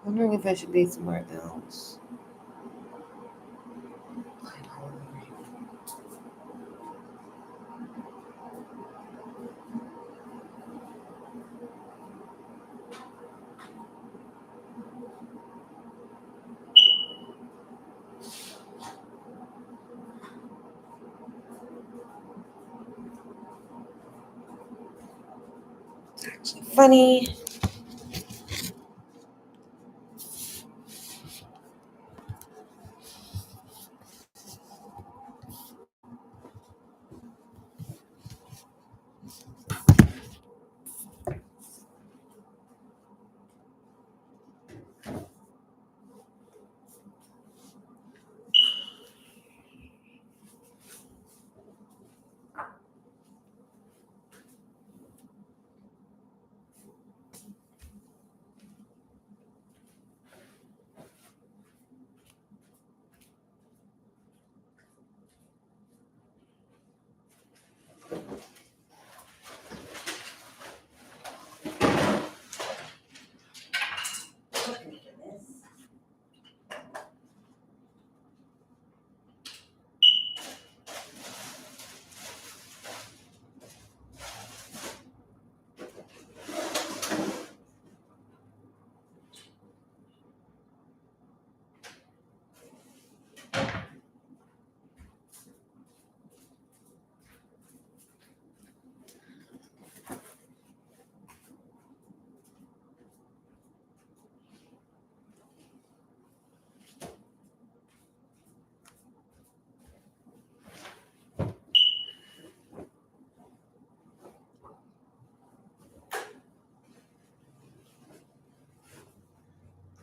Wondering if I should be somewhere else. It's actually funny.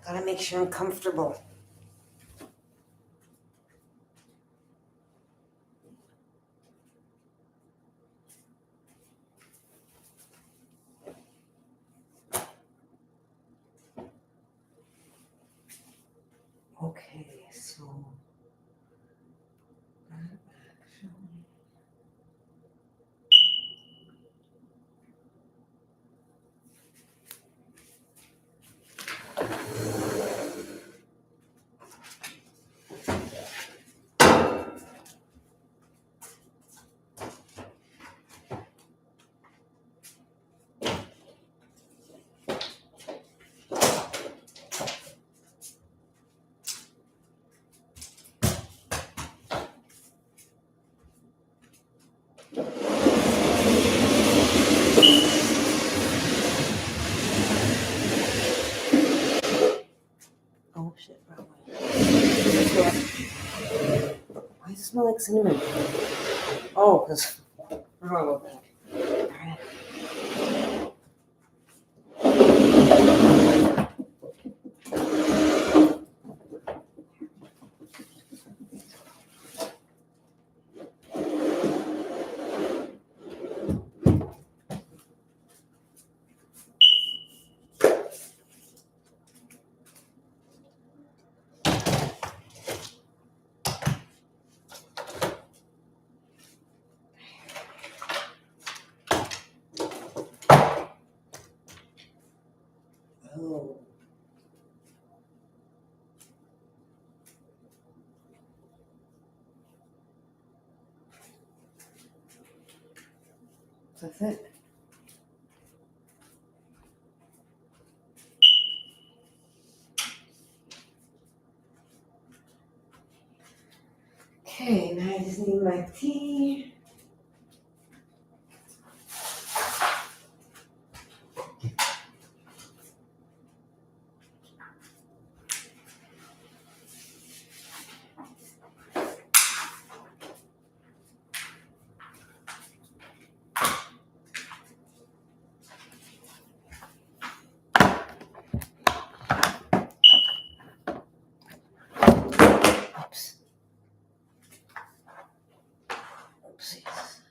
Gotta make sure I'm comfortable. Okay, so actually. smell like cinnamon? Oh, because I don't know that. Darn it. Oh. That's it. Okay, now I just need my tea. Oops. Oopsies.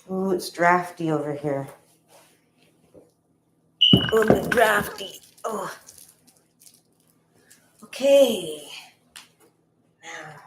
Oh, it's drafty over here. A little bit drafty. Oh. Okay. Now.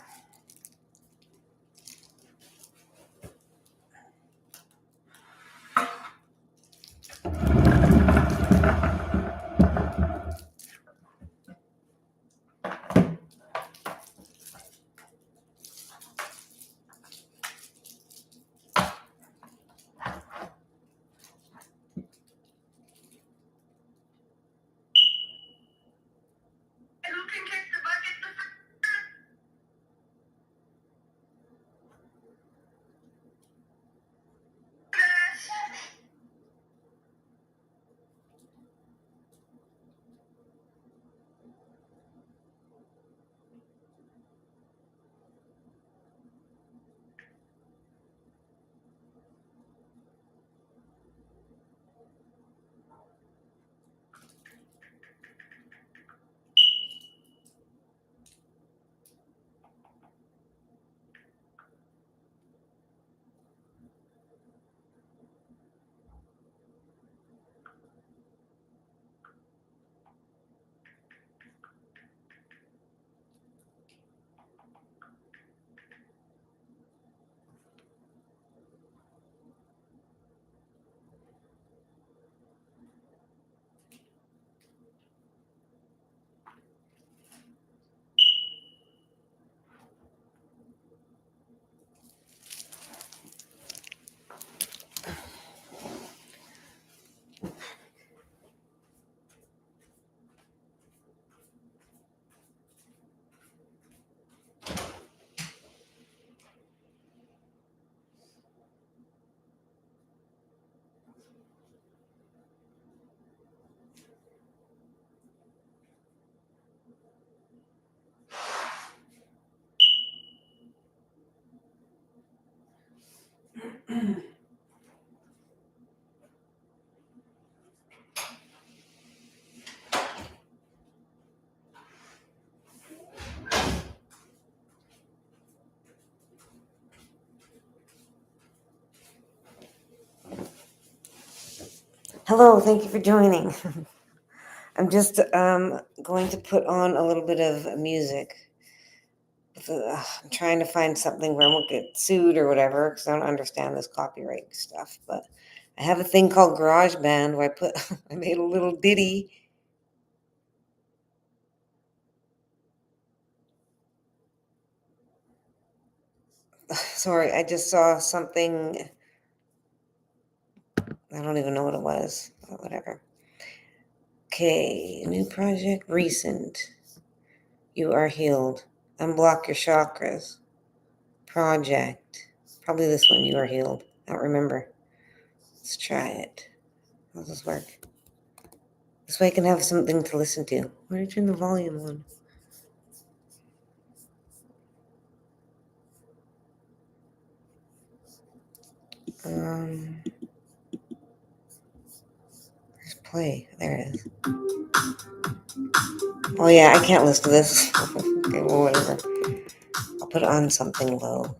Who can kick the bucket the Hello, thank you for joining. I'm just going to put on a little bit of music. I'm trying to find something where I won't get sued or whatever because I don't understand this copyright stuff. But I have a thing called GarageBand where I made a little ditty. Sorry, I just saw something. I don't even know what it was. But whatever. Okay, new project, recent. You are healed. Unblock your chakras. Project. Probably this one, you are healed. I don't remember. Let's try it. How does this work? This way I can have something to listen to. Why did you turn the volume on? There's play. There it is. Oh yeah, I can't listen to this. Okay, well, whatever. I'll put it on something low.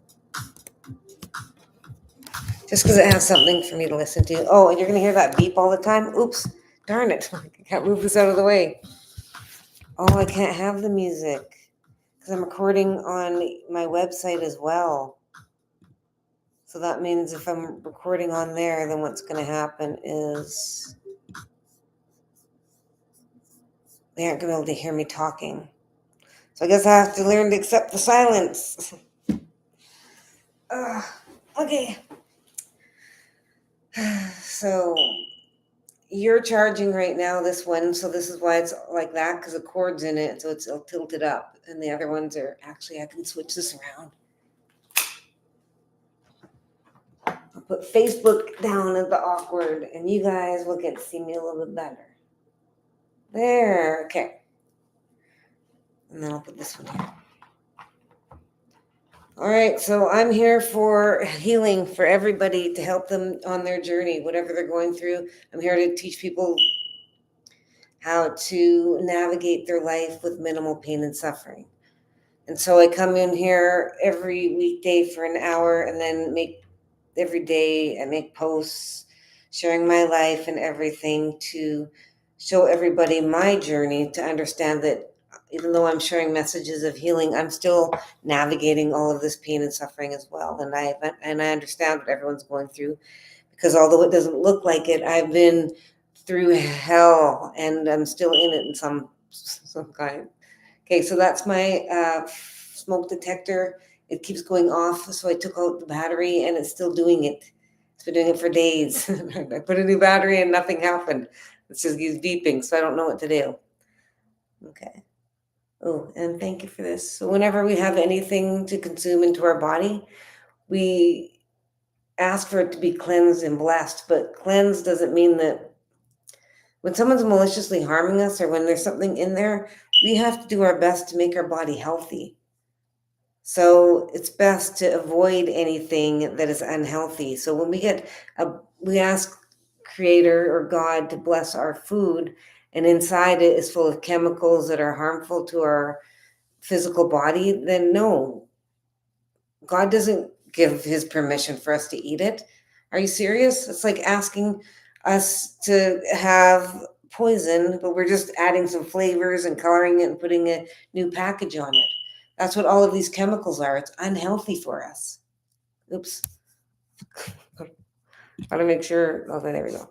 Just because it has something for me to listen to. Oh, and you're going to hear that beep all the time? Oops. Darn it. I can't move this out of the way. Oh, I can't have the music because I'm recording on my website as well. So that means if I'm recording on there, then what's going to happen is they aren't going to be able to hear me talking. So I guess I have to learn to accept the silence. Okay. So you're charging right now, this one. So this is why it's like that, because the cord's in it. So it's tilted up. And the other ones are actually, I can switch this around. I'll put Facebook down at the awkward, and you guys will get to see me a little bit better. There. Okay. And then I'll put this one here. All right, so I'm here for healing for everybody to help them on their journey, whatever they're going through. I'm here to teach people how to navigate their life with minimal pain and suffering. And so I come in here every weekday for an hour and then every day I make posts sharing my life and everything to show everybody my journey, to understand that even though I'm sharing messages of healing, I'm still navigating all of this pain and suffering as well. And I understand what everyone's going through, because although it doesn't look like it, I've been through hell and I'm still in it in some kind. Okay, so that's my smoke detector. It keeps going off, so I took out the battery and it's still doing it. It's been doing it for days. I put a new battery and nothing happened. It just keeps beeping, so I don't know what to do. Okay. Oh, and thank you for this. So whenever we have anything to consume into our body, we ask for it to be cleansed and blessed. But cleansed doesn't mean that when someone's maliciously harming us or when there's something in there, we have to do our best to make our body healthy. So it's best to avoid anything that is unhealthy. So when we ask Creator or God to bless our food, and inside it is full of chemicals that are harmful to our physical body, then no, God doesn't give his permission for us to eat it. Are you serious? It's like asking us to have poison, but we're just adding some flavors and coloring it and putting a new package on it. That's what all of these chemicals are. It's unhealthy for us. Oops. Gotta make sure. Okay, there we go.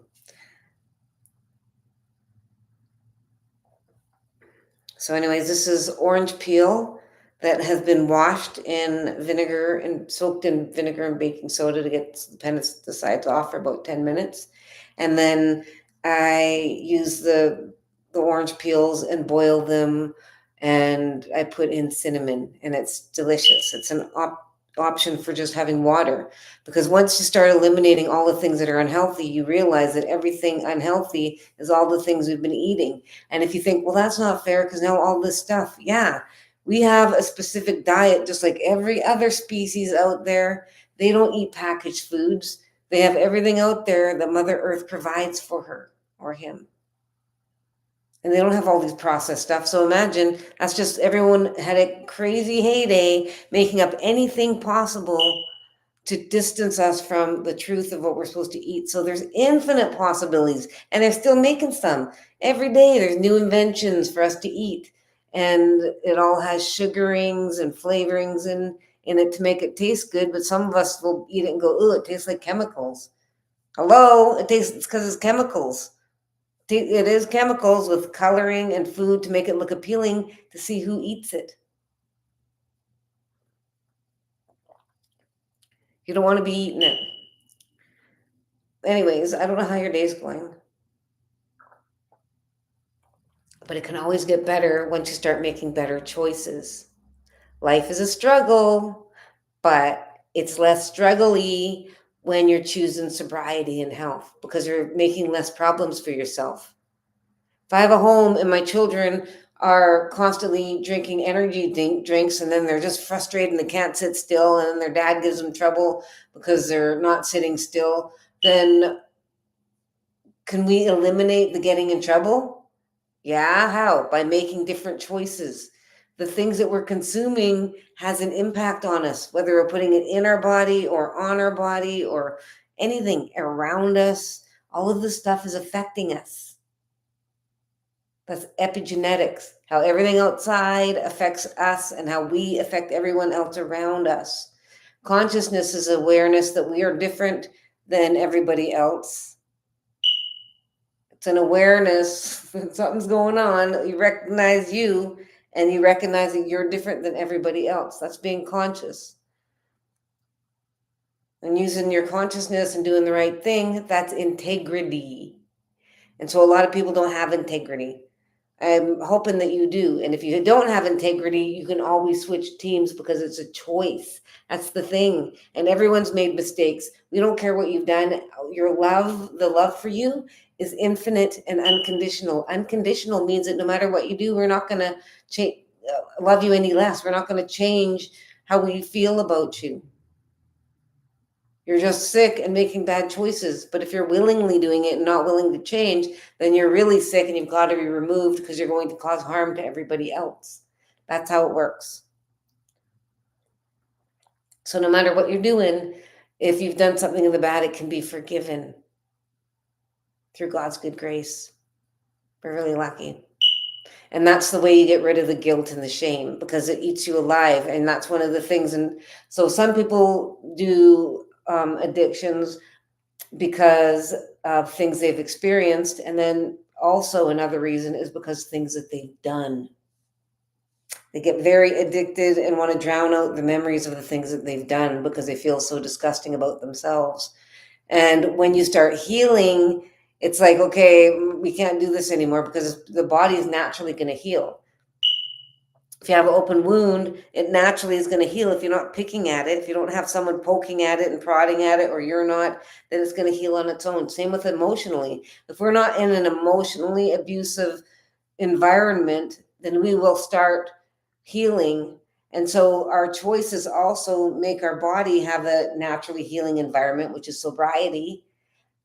So anyways, this is orange peel that has been washed in vinegar and soaked in vinegar and baking soda to get the sides off for about 10 minutes. And then I use the orange peels and boil them, and I put in cinnamon, and it's delicious. It's an option for just having water, because once you start eliminating all the things that are unhealthy, you realize that everything unhealthy is all the things we've been eating. And if you think, well, that's not fair because now all this stuff, yeah, we have a specific diet just like every other species out there. They don't eat packaged foods. They have everything out there that Mother Earth provides for her or him. And they don't have all these processed stuff. So imagine that's just everyone had a crazy heyday making up anything possible to distance us from the truth of what we're supposed to eat. So there's infinite possibilities, and they're still making some. Every day there's new inventions for us to eat, and it all has sugarings and flavorings in it to make it taste good, but some of us will eat it and go, oh, it tastes like chemicals. Hello, it tastes, it's because it's chemicals. It is chemicals with coloring and food to make it look appealing to see who eats it. You don't want to be eating it. Anyways, I don't know how your day's going, but it can always get better once you start making better choices. Life is a struggle, but it's less struggly when you're choosing sobriety and health because you're making less problems for yourself. If I have a home and my children are constantly drinking energy drinks and then they're just frustrated and they can't sit still and their dad gives them trouble because they're not sitting still, then can we eliminate the getting in trouble? Yeah, how? By making different choices. The things that we're consuming has an impact on us, whether we're putting it in our body or on our body or anything around us. All of this stuff is affecting us. That's epigenetics, how everything outside affects us and how we affect everyone else around us. Consciousness is awareness that we are different than everybody else. It's an awareness that something's going on. You recognize you and you recognize that you're different than everybody else. That's being conscious. And using your consciousness and doing the right thing, that's integrity. And so a lot of people don't have integrity. I'm hoping that you do. And if you don't have integrity, you can always switch teams because it's a choice. That's the thing. And everyone's made mistakes. We don't care what you've done. Your love, the love for you is infinite and unconditional. Unconditional means that no matter what you do, we're not going to love you any less. We're not going to change how we feel about you. You're just sick and making bad choices. But if you're willingly doing it and not willing to change, then you're really sick and you've got to be removed because you're going to cause harm to everybody else. That's how it works. So no matter what you're doing, if you've done something in the bad, it can be forgiven through God's good grace. We're really lucky. And that's the way you get rid of the guilt and the shame because it eats you alive. And that's one of the things. And so some people do addictions because of things they've experienced. And then also another reason is because things that they've done. They get very addicted and want to drown out the memories of the things that they've done because they feel so disgusting about themselves. And when you start healing, it's like, okay, we can't do this anymore because the body is naturally going to heal. If you have an open wound, it naturally is going to heal if you're not picking at it. If you don't have someone poking at it and prodding at it, or you're not, then it's going to heal on its own. Same with emotionally. If we're not in an emotionally abusive environment, then we will start healing. And so our choices also make our body have a naturally healing environment, which is sobriety,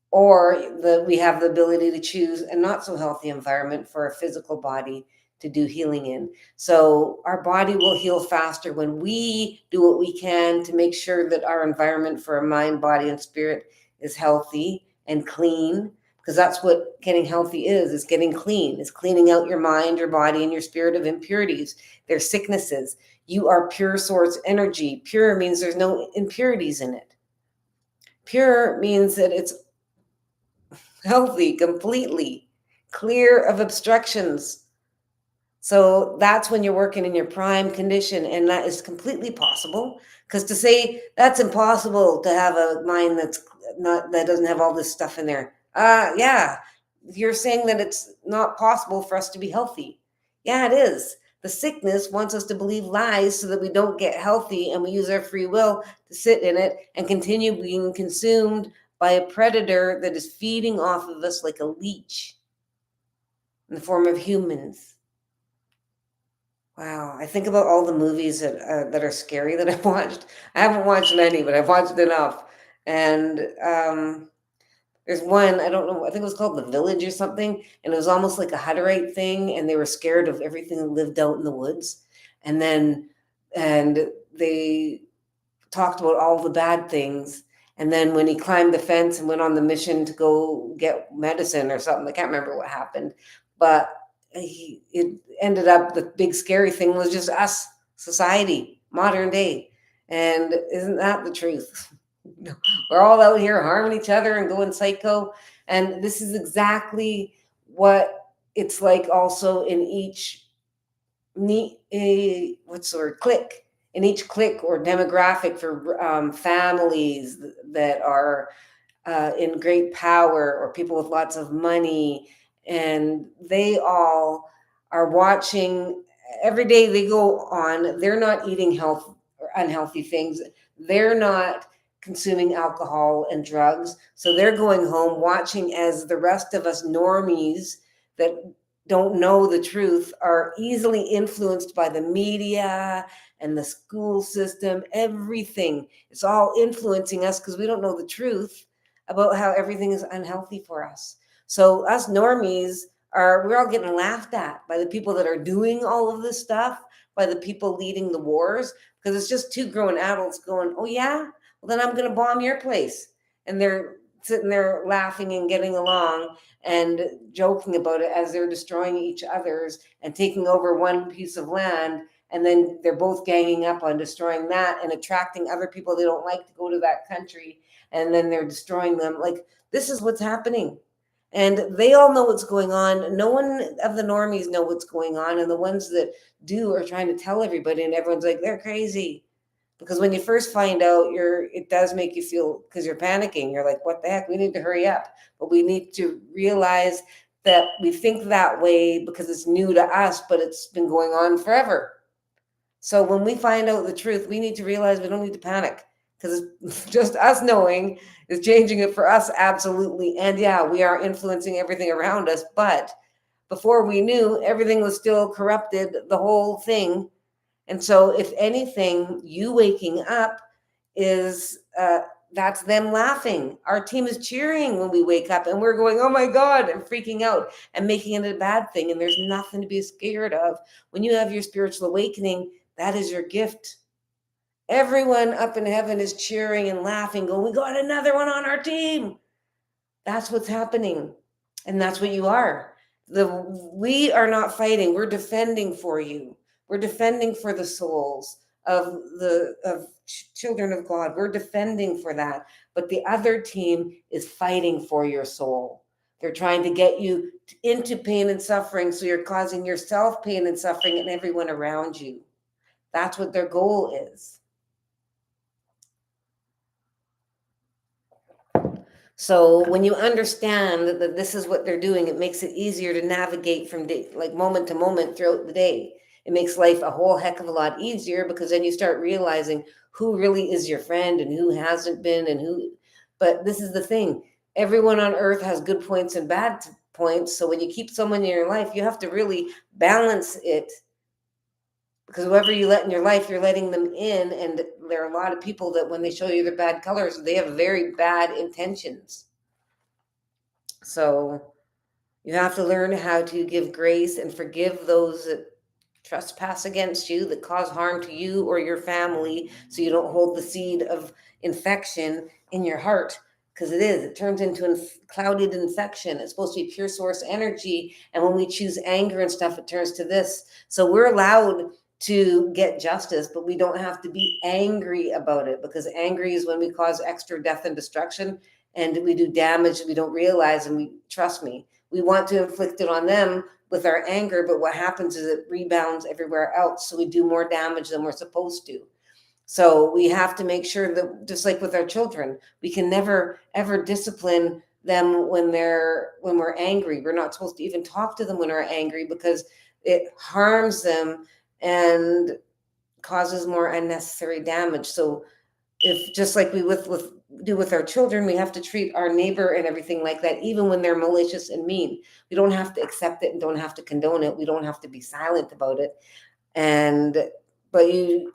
or we have the ability to choose a not so healthy environment for our physical body to do healing in. So our body will heal faster when we do what we can to make sure that our environment for our mind, body, and spirit is healthy and clean, because that's what getting healthy is. It's getting clean. It's cleaning out your mind, your body, and your spirit of impurities. There's sicknesses. You are pure source energy. Pure means there's no impurities in it. Pure means that it's healthy, completely clear of obstructions. So that's when you're working in your prime condition, and that is completely possible. Because to say that's impossible to have a mind that doesn't have all this stuff in there, yeah, you're saying that it's not possible for us to be healthy. Yeah, it is. The sickness wants us to believe lies so that we don't get healthy, and we use our free will to sit in it and continue being consumed by a predator that is feeding off of us like a leech in the form of humans. Wow, I think about all the movies that are scary that I've watched. I haven't watched many, but I've watched enough. And there's one, I don't know, I think it was called The Village or something, and it was almost like a Hutterite thing, and they were scared of everything that lived out in the woods. And then and they talked about all the bad things. And then when he climbed the fence and went on the mission to go get medicine or something, I can't remember what happened, but it ended up the big scary thing was just us, society, modern day. And isn't that the truth? We're all out here harming each other and going psycho. And this is exactly what it's like also in each what's the word, click, in each click or demographic for families that are in great power or people with lots of money, and they all are watching every day they go on. They're not eating health or unhealthy things. They're not consuming alcohol and drugs. So they're going home watching as the rest of us normies that don't know the truth are easily influenced by the media and the school system. Everything, it's all influencing us because we don't know the truth about how everything is unhealthy for us. So us normies we're all getting laughed at by the people that are doing all of this stuff, by the people leading the wars, because it's just two grown adults going, "Oh yeah, well then I'm going to bomb your place," and they're sitting there laughing and getting along and joking about it as they're destroying each other's and taking over one piece of land, and then they're both ganging up on destroying that and attracting other people they don't like to go to that country, and then they're destroying them. Like, this is what's happening. And they all know what's going on. No one of the normies know what's going on. And the ones that do are trying to tell everybody, and everyone's like, they're crazy. Because when you first find out, it does make you feel, because you're panicking. You're like, what the heck? We need to hurry up. But we need to realize that we think that way because it's new to us, but it's been going on forever. So when we find out the truth, we need to realize we don't need to panic, because it's just us knowing is changing it for us, absolutely. And yeah, we are influencing everything around us, but before we knew, everything was still corrupted, the whole thing. And so if anything, you waking up is that's them laughing. Our team is cheering when we wake up, and we're going, "Oh my God," and freaking out and making it a bad thing. And there's nothing to be scared of. When you have your spiritual awakening, that is your gift. Everyone up in heaven is cheering and laughing, going, "We got another one on our team." That's what's happening. And that's what you are. We are not fighting. We're defending for you. We're defending for the souls of children of God. We're defending for that. But the other team is fighting for your soul. They're trying to get you into pain and suffering, so you're causing yourself pain and suffering and everyone around you. That's what their goal is. So when you understand that this is what they're doing, it makes it easier to navigate from like moment to moment throughout the day. It makes life a whole heck of a lot easier, because then you start realizing who really is your friend and who hasn't been, and who. But this is the thing. Everyone on earth has good points and bad points. So when you keep someone in your life, you have to really balance it, because whoever you let in your life, you're letting them in. And there are a lot of people that when they show you their bad colors, they have very bad intentions. So you have to learn how to give grace and forgive those that trespass against you, that cause harm to you or your family, so you don't hold the seed of infection in your heart. Because it turns into clouded infection. It's supposed to be pure source energy. And when we choose anger and stuff, it turns to this. So we're allowed to get justice, but we don't have to be angry about it, because angry is when we cause extra death and destruction, and we do damage we don't realize. And trust me, we want to inflict it on them with our anger, but what happens is it rebounds everywhere else. So we do more damage than we're supposed to. So we have to make sure that, just like with our children, we can never ever discipline them when we're angry. We're not supposed to even talk to them when we're angry, because it harms them and causes more unnecessary damage. So if, just like we do with our children, we have to treat our neighbor and everything like that, even when they're malicious and mean. We don't have to accept it and don't have to condone it. We don't have to be silent about it. And but you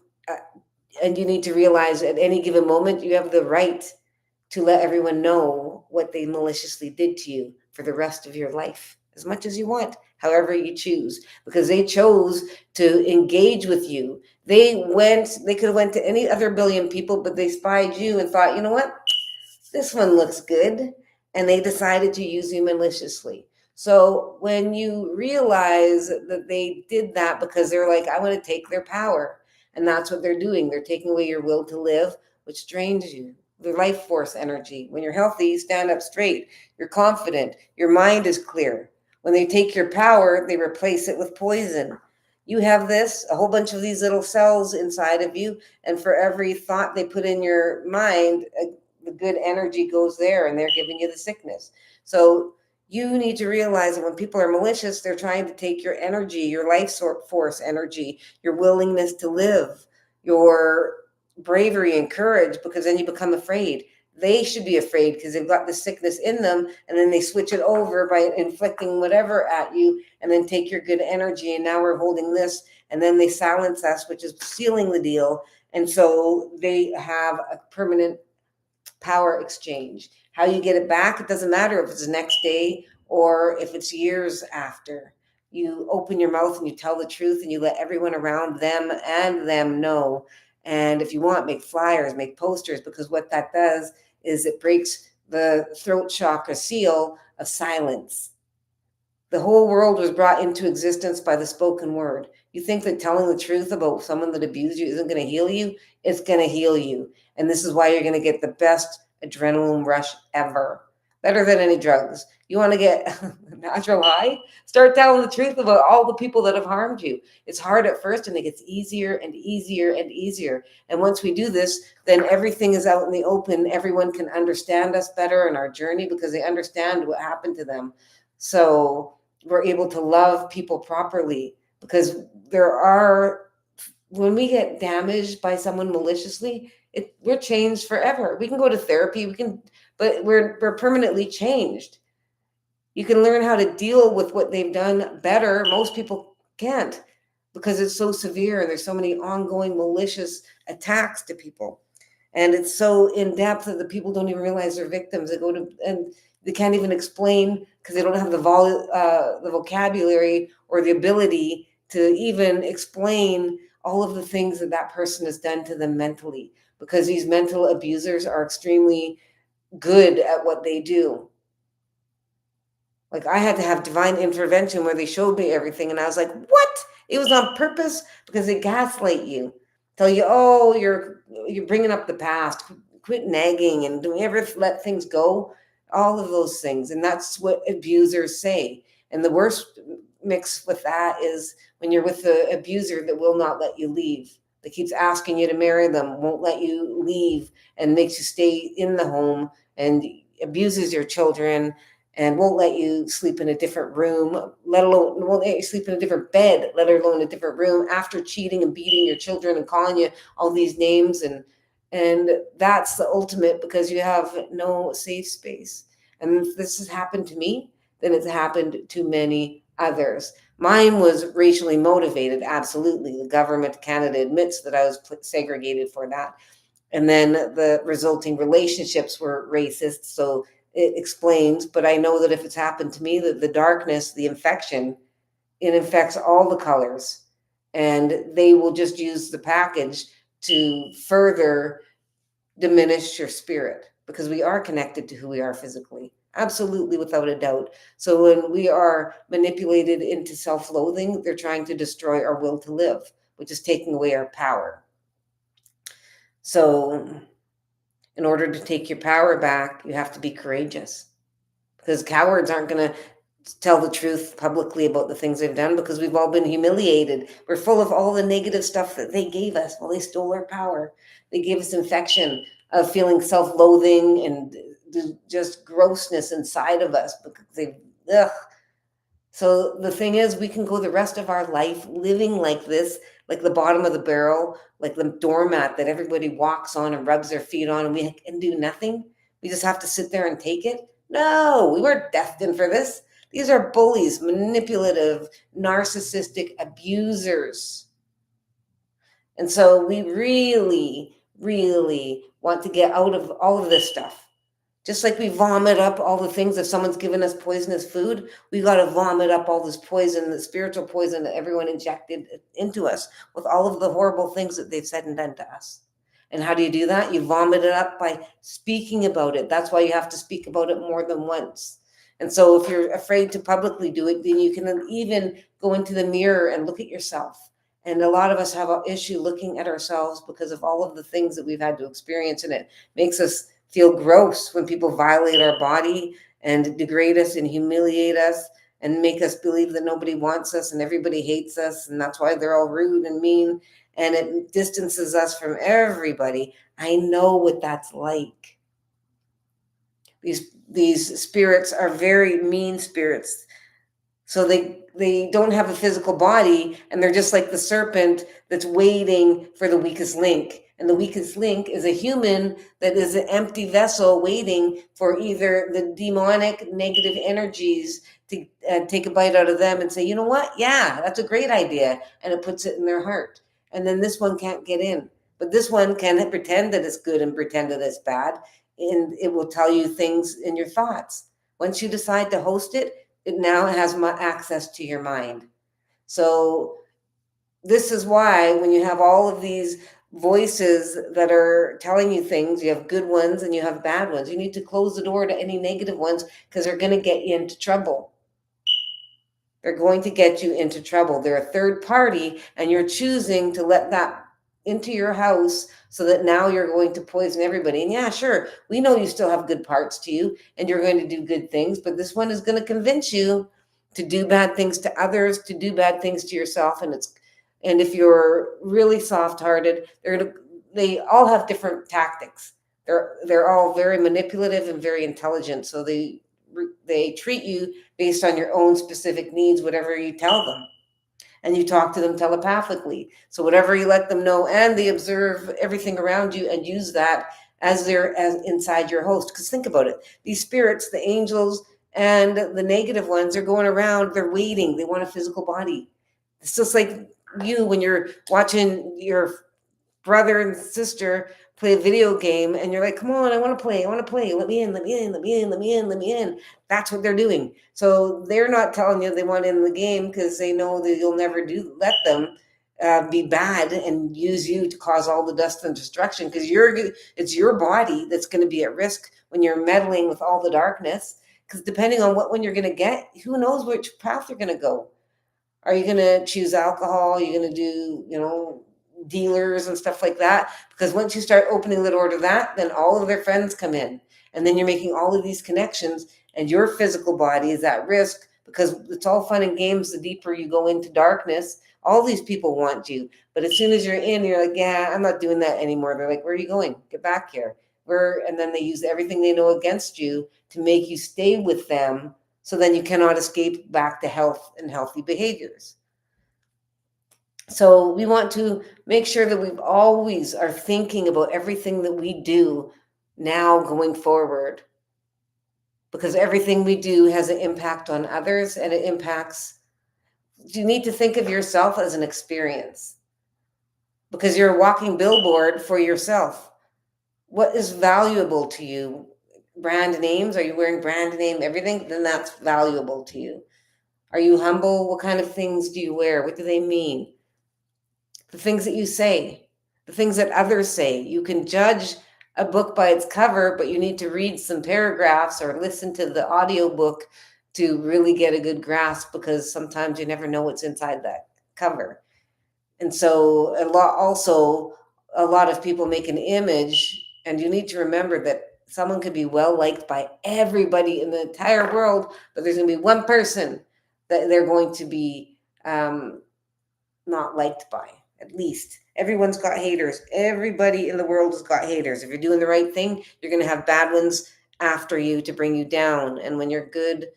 and you need to realize at any given moment you have the right to let everyone know what they maliciously did to you for the rest of your life, as much as you want, however you choose, because they chose to engage with you. They could have went to any other billion people, but they spied you and thought, you know what, this one looks good, and they decided to use you maliciously. So when you realize that they did that because they're like, I want to take their power, and that's what they're doing. They're taking away your will to live, which drains you, the life force energy. When you're healthy, you stand up straight, you're confident, your mind is clear. When they take your power, they replace it with poison. You have this, a whole bunch of these little cells inside of you, and for every thought they put in your mind, the good energy goes there, and they're giving you the sickness. So you need to realize that when people are malicious, they're trying to take your energy, your life force energy, your willingness to live, your bravery and courage, because then you become afraid. They should be afraid because they've got the sickness in them, and then they switch it over by inflicting whatever at you, and then take your good energy, and now we're holding this, and then they silence us, which is sealing the deal. And so they have a permanent power exchange. How you get it back, it doesn't matter if it's the next day or if it's years after. You open your mouth and you tell the truth, and you let everyone around them know. And if you want, make flyers, make posters, because what that does is it breaks the throat chakra seal of silence. The whole world was brought into existence by the spoken word. You think that telling the truth about someone that abused you isn't going to heal you? It's going to heal you. And this is why you're going to get the best adrenaline rush ever. Better than any drugs. You want to get a natural high? Start telling the truth about all the people that have harmed you. It's hard at first, and it gets easier and easier and easier. And once we do this, then everything is out in the open. Everyone can understand us better in our journey because they understand what happened to them. So we're able to love people properly, because when we get damaged by someone maliciously, we're changed forever. We can go to therapy, but we're permanently changed. You can learn how to deal with what they've done better. Most people can't, because it's so severe and there's so many ongoing malicious attacks to people. And it's so in depth that the people don't even realize they're victims. And they can't even explain, because they don't have the vocabulary or the ability to even explain all of the things that person has done to them mentally, because these mental abusers are extremely good at what they do. Like, I had to have divine intervention where they showed me everything, and I was like, what? It was on purpose, because they gaslight you, tell you, oh, you're bringing up the past, quit nagging, and do we ever let things go? All of those things, and that's what abusers say. And the worst mix with that is when you're with the abuser that will not let you leave, that keeps asking you to marry them, won't let you leave, and makes you stay in the home, and abuses your children, and won't let you sleep in a different room, let alone won't let you sleep in a different bed, let alone a different room, after cheating and beating your children and calling you all these names. And that's the ultimate, because you have no safe space. And if this has happened to me, then it's happened to many others. Mine was racially motivated, absolutely. The government of Canada admits that I was segregated for that. And then the resulting relationships were racist, so it explains. But I know that if it's happened to me, that the darkness, the infection, it infects all the colors, and they will just use the package to further diminish your spirit, because we are connected to who we are physically, absolutely, without a doubt. So when we are manipulated into self-loathing, they're trying to destroy our will to live, which is taking away our power. So in order to take your power back, you have to be courageous, because cowards aren't going to tell the truth publicly about the things they've done, because we've all been humiliated. We're full of all the negative stuff that they gave us while they stole our power. They gave us infection of feeling self-loathing and just grossness inside of us, because ugh. So the thing is, we can go the rest of our life living like this, like the bottom of the barrel, like the doormat that everybody walks on and rubs their feet on, and we can do nothing. We just have to sit there and take it. No, we weren't destined for this. These are bullies, manipulative, narcissistic abusers. And so we really, really want to get out of all of this stuff. Just like we vomit up all the things, if someone's given us poisonous food, we got to vomit up all this poison, the spiritual poison that everyone injected into us with all of the horrible things that they've said and done to us. And how do you do that? You vomit it up by speaking about it. That's why you have to speak about it more than once. And so if you're afraid to publicly do it, then you can even go into the mirror and look at yourself. And a lot of us have an issue looking at ourselves because of all of the things that we've had to experience, and it makes us feel gross when people violate our body and degrade us and humiliate us and make us believe that nobody wants us and everybody hates us, and that's why they're all rude and mean, and it distances us from everybody. I know what that's like. These spirits are very mean spirits. So they don't have a physical body, and they're just like the serpent that's waiting for the weakest link. And the weakest link is a human that is an empty vessel waiting for either the demonic negative energies to take a bite out of them and say, you know what? Yeah, that's a great idea. And it puts it in their heart. And then this one can't get in. But this one can pretend that it's good and pretend that it's bad. And it will tell you things in your thoughts. Once you decide to host it, it now has access to your mind. So this is why when you have all of these voices that are telling you things, you have good ones and you have bad ones. You need to close the door to any negative ones because they're going to get you into trouble. They're going to get you into trouble. They're a third party, and you're choosing to let that into your house so that now you're going to poison everybody. And yeah, sure, we know you still have good parts to you and you're going to do good things, but this one is going to convince you to do bad things to others, to do bad things to yourself. And if you're really soft-hearted, they all have different tactics. They're all very manipulative and very intelligent. So they treat you based on your own specific needs, whatever you tell them. And you talk to them telepathically. So whatever you let them know, and they observe everything around you and use that as inside your host. Because think about it. These spirits, the angels and the negative ones, are going around, they're waiting. They want a physical body. It's just like you when you're watching your brother and sister play a video game and you're like, come on, I want to play, let me in, let me in, let me in, let me in, let me in. That's what they're doing. So they're not telling you they want in the game because they know that you'll never let them be bad and use you to cause all the dust and destruction, because it's your body that's going to be at risk when you're meddling with all the darkness, because depending on what one you're going to get, who knows which path you're going to go. Are you going to choose alcohol? Are you going to do, dealers and stuff like that? Because once you start opening the door to that, then all of their friends come in. And then you're making all of these connections, and your physical body is at risk, because it's all fun and games. The deeper you go into darkness, all these people want you. But as soon as you're in, you're like, yeah, I'm not doing that anymore. They're like, where are you going? Get back here. And then they use everything they know against you to make you stay with them. So then you cannot escape back to health and healthy behaviors. So we want to make sure that we always are thinking about everything that we do now going forward, because everything we do has an impact on others, and you need to think of yourself as an experience, because you're a walking billboard for yourself. What is valuable to you? Brand names? Are you wearing brand name everything? Then that's valuable to you. Are you humble? What kind of things do you wear? What do they mean? The things that you say, the things that others say. You can judge a book by its cover, but you need to read some paragraphs or listen to the audiobook to really get a good grasp, because sometimes you never know what's inside that cover. And so a lot of people make an image, and you need to remember that someone could be well liked by everybody in the entire world, but there's going to be one person that they're going to be not liked by. At least everyone's got haters. Everybody in the world has got haters. If you're doing the right thing, you're going to have bad ones after you to bring you down. And when you're good,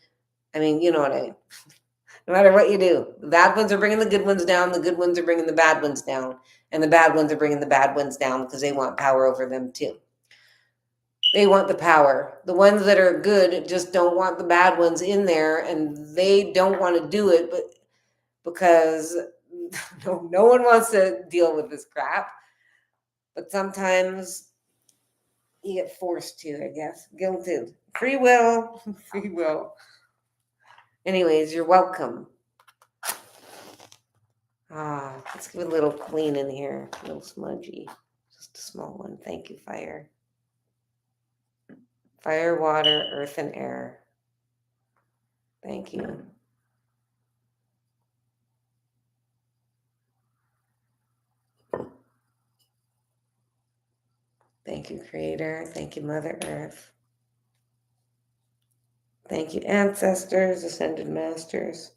I mean, you know what I mean. No matter what you do, the bad ones are bringing the good ones down. The good ones are bringing the bad ones down. And the bad ones are bringing the bad ones down because they want power over them too. They want the power. The ones that are good just don't want the bad ones in there, and they don't want to do it, but because no one wants to deal with this crap, but sometimes you get forced to, I guess. Guilted. Free will. Free will. Anyways, you're welcome. Let's give it a little clean in here. A little smudgy. Just a small one. Thank you, fire. Fire, water, earth, and air. Thank you. Thank you, Creator. Thank you, Mother Earth. Thank you, ancestors, ascended masters.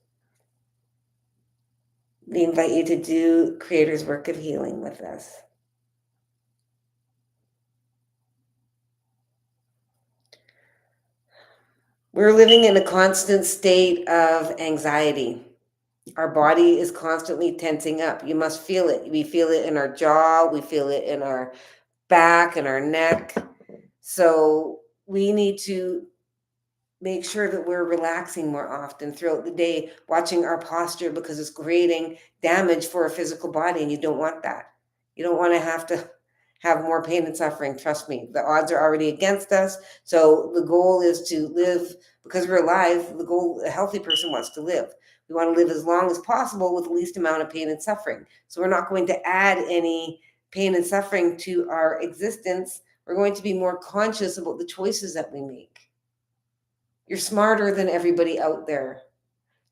We invite you to do Creator's work of healing with us. We're living in a constant state of anxiety. Our body is constantly tensing up. You must feel it. We feel it in our jaw. We feel it in our back and our neck. So we need to make sure that we're relaxing more often throughout the day, watching our posture, because it's creating damage for our physical body, and you don't want that. You don't want to have more pain and suffering. Trust me, the odds are already against us. So the goal is to live, because we're alive. The goal, a healthy person wants to live. We want to live as long as possible with the least amount of pain and suffering. So we're not going to add any pain and suffering to our existence. We're going to be more conscious about the choices that we make. You're smarter than everybody out there.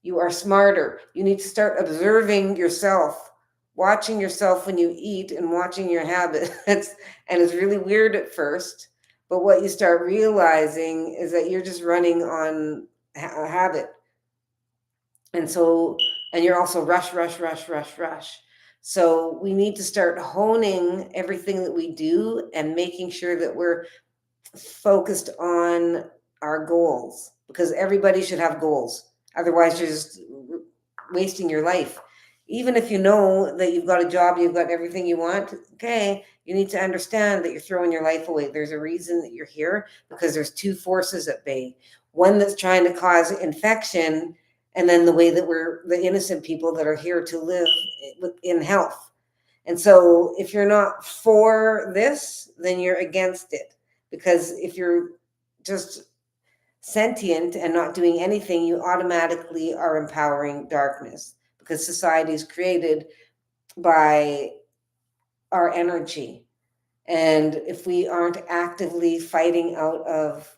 You are smarter. You need to start observing yourself, watching yourself when you eat and watching your habits. And it's really weird at first, but what you start realizing is that you're just running on a habit. And you're also rush, rush, rush, rush, rush. So we need to start honing everything that we do and making sure that we're focused on our goals, because everybody should have goals. Otherwise, you're just wasting your life. Even if you know that you've got a job, you've got everything you want, okay, you need to understand that you're throwing your life away. There's a reason that you're here, because there's two forces at bay. One that's trying to cause infection, and then the way that we're the innocent people that are here to live in health. And so if you're not for this, then you're against it. Because if you're just sentient and not doing anything, you automatically are empowering darkness, because society is created by our energy. And if we aren't actively fighting out of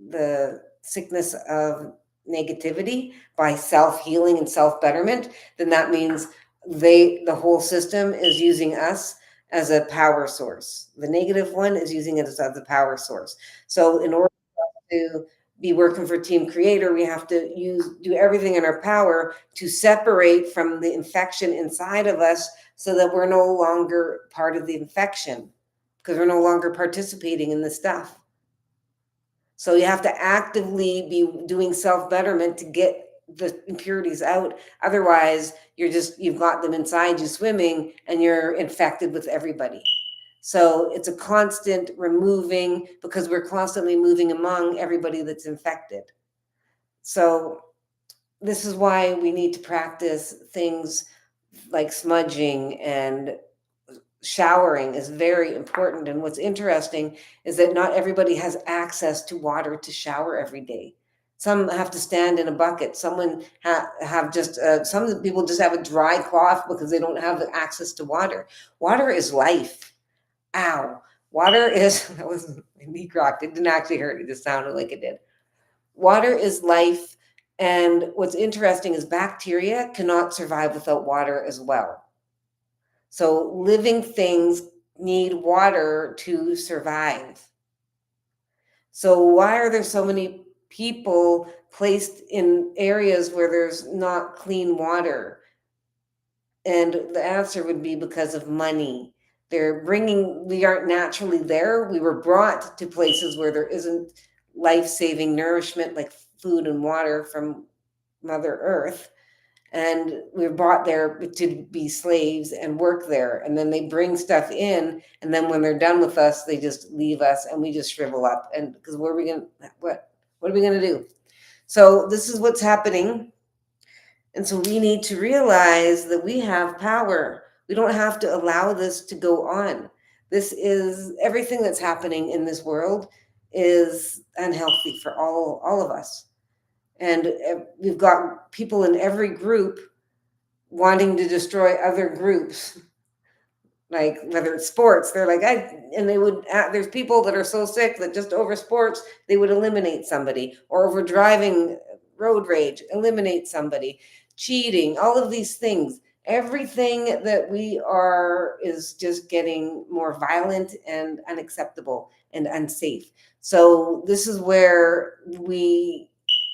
the sickness of negativity by self-healing and self-betterment, then that means the whole system is using us as a power source. The negative one is using it as a power source. So in order to be working for Team Creator, we have to do everything in our power to separate from the infection inside of us, so that we're no longer part of the infection, because we're no longer participating in the stuff. So you have to actively be doing self-betterment to get the impurities out. Otherwise, you've got them inside you swimming, and you're infected with everybody. So it's a constant removing, because we're constantly moving among everybody that's infected. So this is why we need to practice things like smudging, and showering is very important. And what's interesting is that not everybody has access to water to shower every day. Some have to stand in a bucket. Someone have just some people just have a dry cloth because they don't have access to water. Water is life. Ow. Water is, that was me crocked. It didn't actually hurt. It just sounded like it did. Water is life. And what's interesting is bacteria cannot survive without water as well. So living things need water to survive. So why are there so many people placed in areas where there's not clean water? And the answer would be because of money. We aren't naturally there. We were brought to places where there isn't life-saving nourishment like food and water from Mother Earth. And we're brought there to be slaves and work there. And then they bring stuff in. And then when they're done with us, they just leave us, and we just shrivel up. And because what are we going to do? So this is what's happening. And so we need to realize that we have power. We don't have to allow this to go on. This is everything that's happening in this world is unhealthy for all of us. And we've got people in every group wanting to destroy other groups, like whether it's sports, they're like, and they would, there's people that are so sick that just over sports, they would eliminate somebody, or over driving, road rage, eliminate somebody, cheating, all of these things. Everything that we are is just getting more violent and unacceptable and unsafe. So this is where we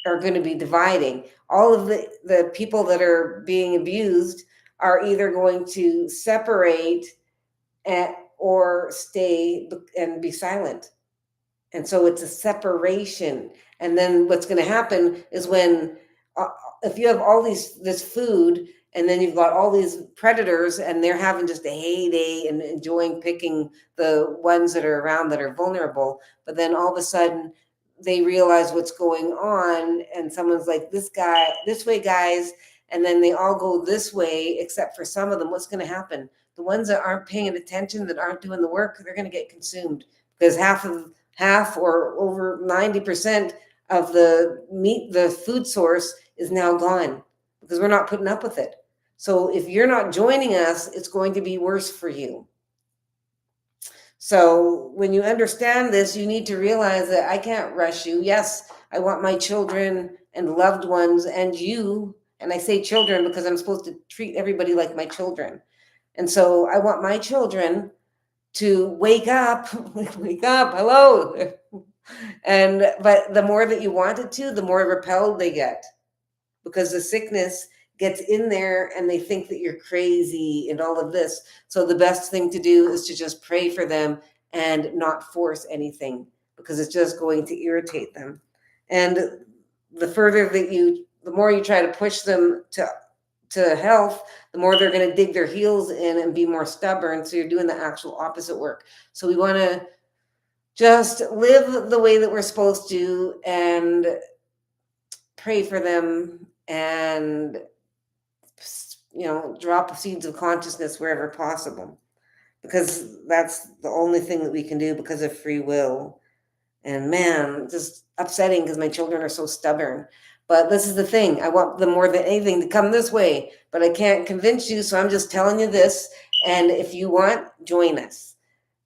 are going to be dividing. All of the people that are being abused are either going to separate or stay and be silent. And so it's a separation. And then what's going to happen is when, if you have all this food, and then you've got all these predators, and they're having just a heyday and enjoying picking the ones that are around that are vulnerable. But then all of a sudden, they realize what's going on, and someone's like, this way, guys. And then they all go this way, except for some of them. What's going to happen? The ones that aren't paying attention, that aren't doing the work, they're going to get consumed, because half or over 90% of the food source is now gone, because we're not putting up with it. So if you're not joining us, it's going to be worse for you. So when you understand this, you need to realize that I can't rush you. Yes, I want my children and loved ones and you, and I say children because I'm supposed to treat everybody like my children. And so I want my children to wake up, wake up, hello. But the more that you want it to, the more repelled they get, because the sickness gets in there and they think that you're crazy and all of this. So the best thing to do is to just pray for them and not force anything, because it's just going to irritate them. And the more you try to push them to health, the more they're going to dig their heels in and be more stubborn. So you're doing the actual opposite work. So we want to just live the way that we're supposed to and pray for them, and drop seeds of consciousness wherever possible, because that's the only thing that we can do because of free will. And man, just upsetting because my children are so stubborn. But this is the thing, I want them more than anything to come this way, but I can't convince you, so I'm just telling you this. And if you want, join us.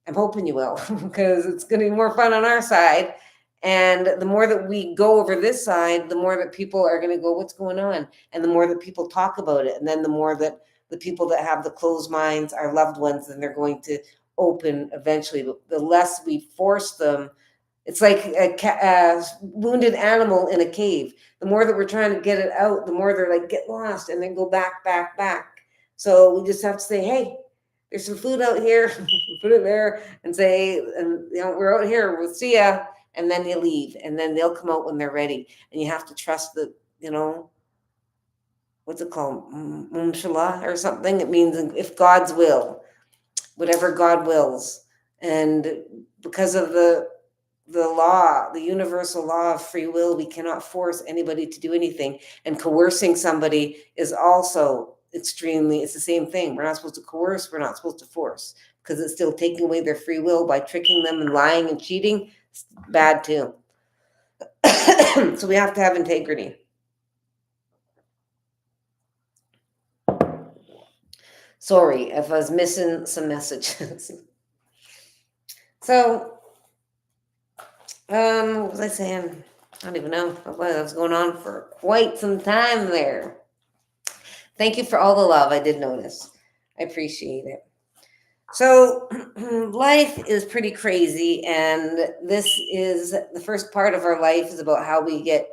I'm hoping you will, because it's going to be more fun on our side. And the more that we go over this side, the more that people are going to go, what's going on? And the more that people talk about it, and then the more that the people that have the closed minds, our loved ones, then they're going to open eventually. But the less we force them, it's like a wounded animal in a cave. The more that we're trying to get it out, the more they're like, get lost, and then go back, back, back. So we just have to say, hey, there's some food out here. Put it there and say, and we're out here, we'll see ya. And then they leave, and then they'll come out when they're ready. And you have to trust that, what's it called? Umshala or something. It means if God's will, whatever God wills. And because of the law, the universal law of free will, we cannot force anybody to do anything. And coercing somebody is also it's the same thing. We're not supposed to coerce, we're not supposed to force, because it's still taking away their free will by tricking them and lying and cheating. It's bad too. So we have to have integrity. Sorry if I was missing some messages. So what was I saying? I don't even know. That was going on for quite some time there. Thank you for all the love. I did notice. I appreciate it. So life is pretty crazy, and this is the first part of our life is about how we get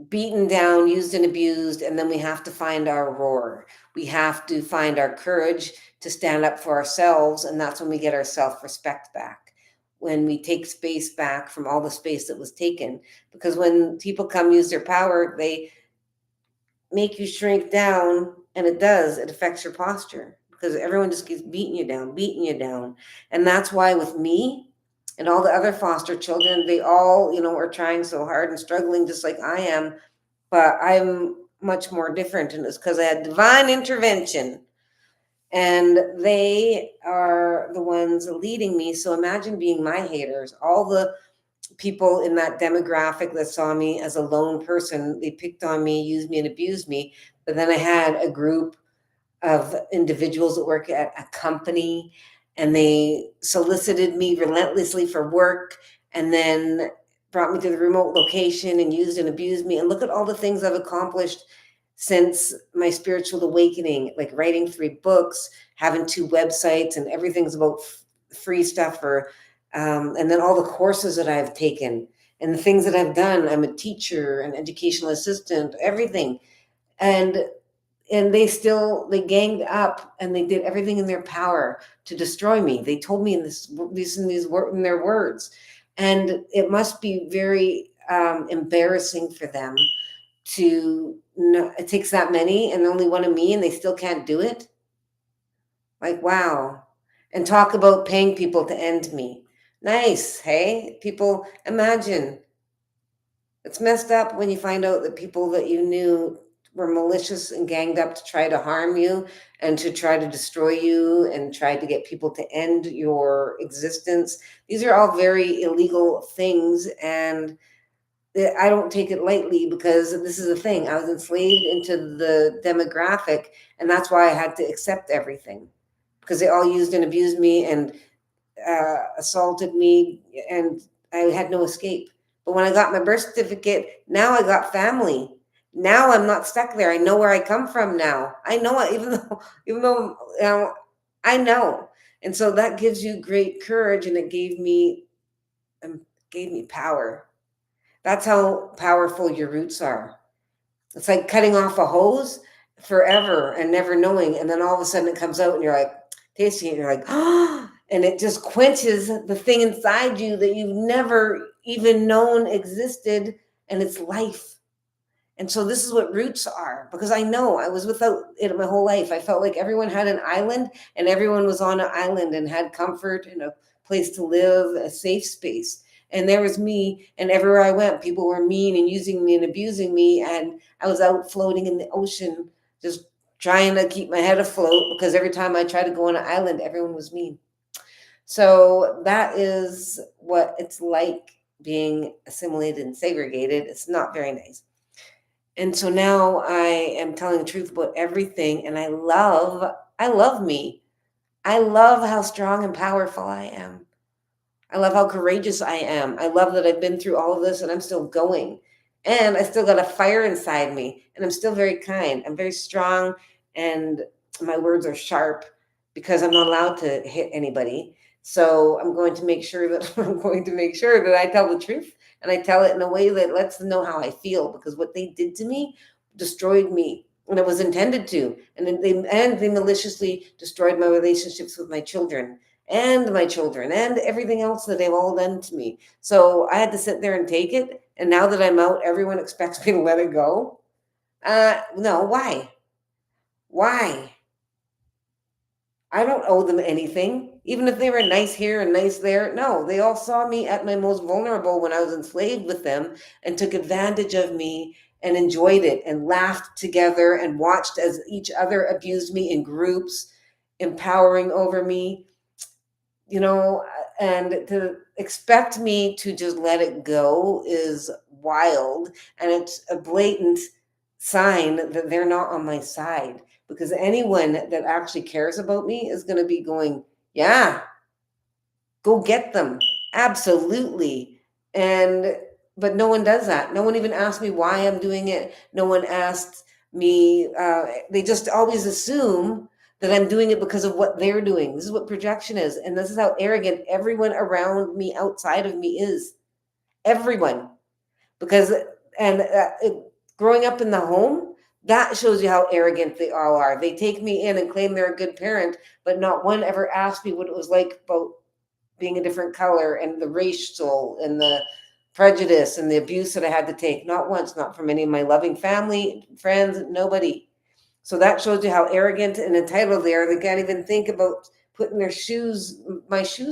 beaten down, used and abused, and then we have to find our roar. We have to find our courage to stand up for ourselves, and that's when we get our self-respect back, when we take space back from all the space that was taken. Because when people come use their power, they make you shrink down, and it affects your posture, because everyone just keeps beating you down. And that's why with me and all the other foster children, they all, are trying so hard and struggling just like I am. but I'm much more different, and it's because I had divine intervention, and they are the ones leading me. So imagine being my haters. All the people in that demographic that saw me as a lone person, they picked on me, used me, and abused me. But then I had a group of individuals that work at a company, and they solicited me relentlessly for work, and then brought me to the remote location and used and abused me. And look at all the things I've accomplished since my spiritual awakening, like writing 3 books, having 2 websites, and everything's about free stuff for and then all the courses that I've taken and the things that I've done. I'm a teacher, an educational assistant, everything. And they ganged up and they did everything in their power to destroy me. They told me in in their words, and it must be very embarrassing for them to know it takes that many and only one of me, and they still can't do it. Like, wow. And talk about paying people to end me. Nice, hey? People, imagine. It's messed up when you find out that people that you knew were malicious and ganged up to try to harm you and to try to destroy you and try to get people to end your existence. These are all very illegal things, and I don't take it lightly, because this is the thing. I was enslaved into the demographic, and that's why I had to accept everything, because they all used and abused me and assaulted me, and I had no escape. But when I got my birth certificate, now I got family. Now I'm not stuck there. I know where I come from now. I know it, even though I know. And so that gives you great courage, and it gave me power. That's how powerful your roots are. It's like cutting off a hose forever and never knowing, and then all of a sudden it comes out, and you're like tasting it, and you're like, oh, and it just quenches the thing inside you that you've never even known existed, and it's life. And so this is what roots are, because I know I was without it my whole life. I felt like everyone had an island, and everyone was on an island and had comfort and a place to live, a safe space. And there was me, and everywhere I went, people were mean and using me and abusing me. And I was out floating in the ocean, just trying to keep my head afloat, because every time I tried to go on an island, everyone was mean. So that is what it's like being assimilated and segregated. It's not very nice. And so now I am telling the truth about everything, and I love me. I love how strong and powerful I am. I love how courageous I am. I love that I've been through all of this and I'm still going. And I still got a fire inside me, and I'm still very kind. I'm very strong, and my words are sharp, because I'm not allowed to hit anybody. So I'm going to make sure that I tell the truth, and I tell it in a way that lets them know how I feel, because what they did to me destroyed me, and it was intended to. And then they maliciously destroyed my relationships with my children and everything else that they've all done to me. So I had to sit there and take it. And now that I'm out, everyone expects me to let it go. No, why? Why? I don't owe them anything, even if they were nice here and nice there. No, they all saw me at my most vulnerable when I was enslaved with them, and took advantage of me and enjoyed it and laughed together and watched as each other abused me in groups, empowering over me, and to expect me to just let it go is wild. And it's a blatant sign that they're not on my side, because anyone that actually cares about me is going to be going, yeah, go get them. Absolutely. And but no one does that. No one even asked me why I'm doing it. No one asked me. They just always assume that I'm doing it because of what they're doing. This is what projection is, and this is how arrogant everyone around me, outside of me, is. Everyone, because and growing up in the home, that shows you how arrogant they all are. They take me in and claim they're a good parent, but not one ever asked me what it was like about being a different color, and the racial and the prejudice and the abuse that I had to take. Not once, not from any of my loving family, friends, nobody. So that shows you how arrogant and entitled they are. They can't even think about putting my shoes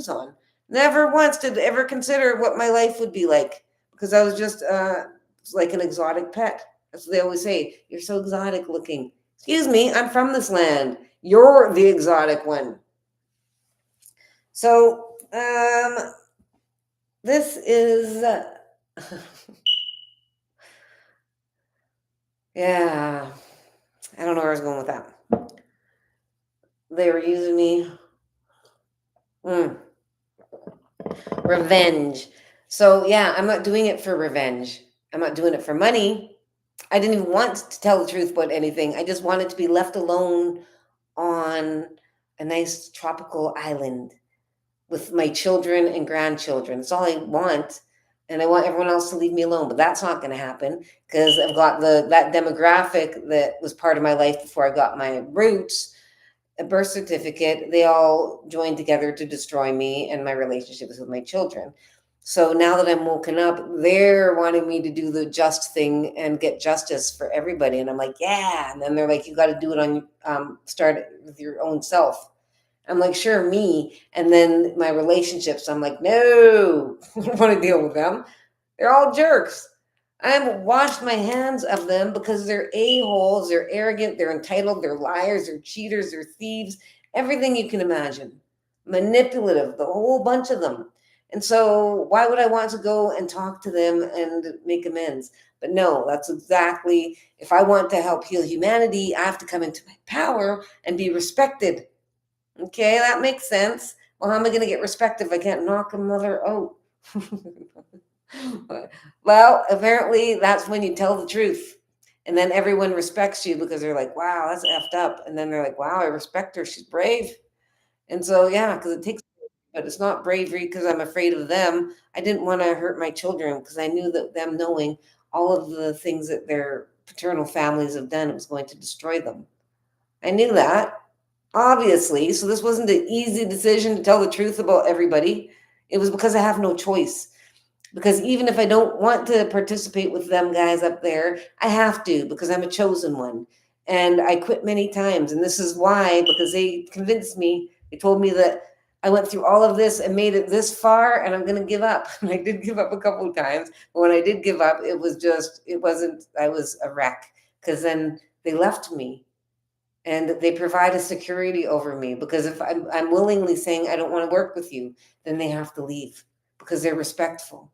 on. Never once did ever consider what my life would be like, because I was just like an exotic pet. That's what they always say. You're so exotic looking. Excuse me, I'm from this land. You're the exotic one. So, this is, yeah, I don't know where I was going with that. They were using me. Mm, revenge. So, yeah, I'm not doing it for revenge. I'm not doing it for money. I didn't even want to tell the truth about anything. I just wanted to be left alone on a nice tropical island with my children and grandchildren. That's all I want. And I want everyone else to leave me alone. But that's not going to happen because I've got that demographic that was part of my life before I got my roots, a birth certificate. They all joined together to destroy me and my relationships with my children. So now that I'm woken up, they're wanting me to do the just thing and get justice for everybody. And I'm like, yeah. And then they're like, you got to do it on, start it with your own self. I'm like, sure, me. And then my relationships, I'm like, no, I don't want to deal with them. They're all jerks. I've washed my hands of them because they're a-holes, they're arrogant, they're entitled, they're liars, they're cheaters, they're thieves, everything you can imagine. Manipulative, the whole bunch of them. And so why would I want to go and talk to them and make amends? But no, that's exactly, if I want to help heal humanity, I have to come into my power and be respected. Okay, that makes sense. Well, how am I going to get respect if I can't knock a mother out? Well, apparently that's when you tell the truth. And then everyone respects you because they're like, wow, that's effed up. And then they're like, wow, I respect her. She's brave. And so, yeah, because it takes, but it's not bravery because I'm afraid of them. I didn't want to hurt my children because I knew that them knowing all of the things that their paternal families have done, it was going to destroy them. I knew that, obviously. So this wasn't an easy decision to tell the truth about everybody. It was because I have no choice. Because even if I don't want to participate with them guys up there, I have to because I'm a chosen one. And I quit many times. And this is why, because they convinced me, they told me that I went through all of this and made it this far and I'm going to give up. And I did give up a couple of times. But when I did give up, it was just, it wasn't, I was a wreck because then they left me and they provide a security over me because if I'm willingly saying I don't want to work with you, then they have to leave because they're respectful.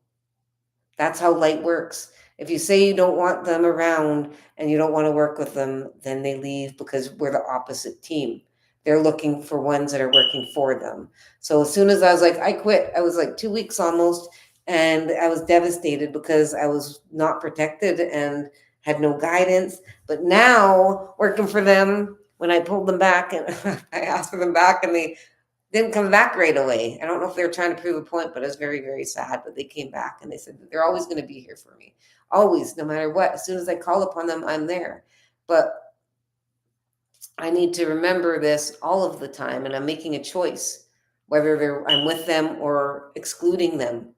That's how light works. If you say you don't want them around and you don't want to work with them, then they leave because we're the opposite team. They're looking for ones that are working for them. So as soon as I was like, I quit, I was like 2 weeks almost, and I was devastated because I was not protected and had no guidance. But now working for them, when I pulled them back and I asked for them back and they didn't come back right away. I don't know if they were trying to prove a point, but I was very, very sad. But they came back and they said that they're always going to be here for me. Always, no matter what. As soon as I call upon them, I'm there. But I need to remember this all of the time. And I'm making a choice whether I'm with them or excluding them.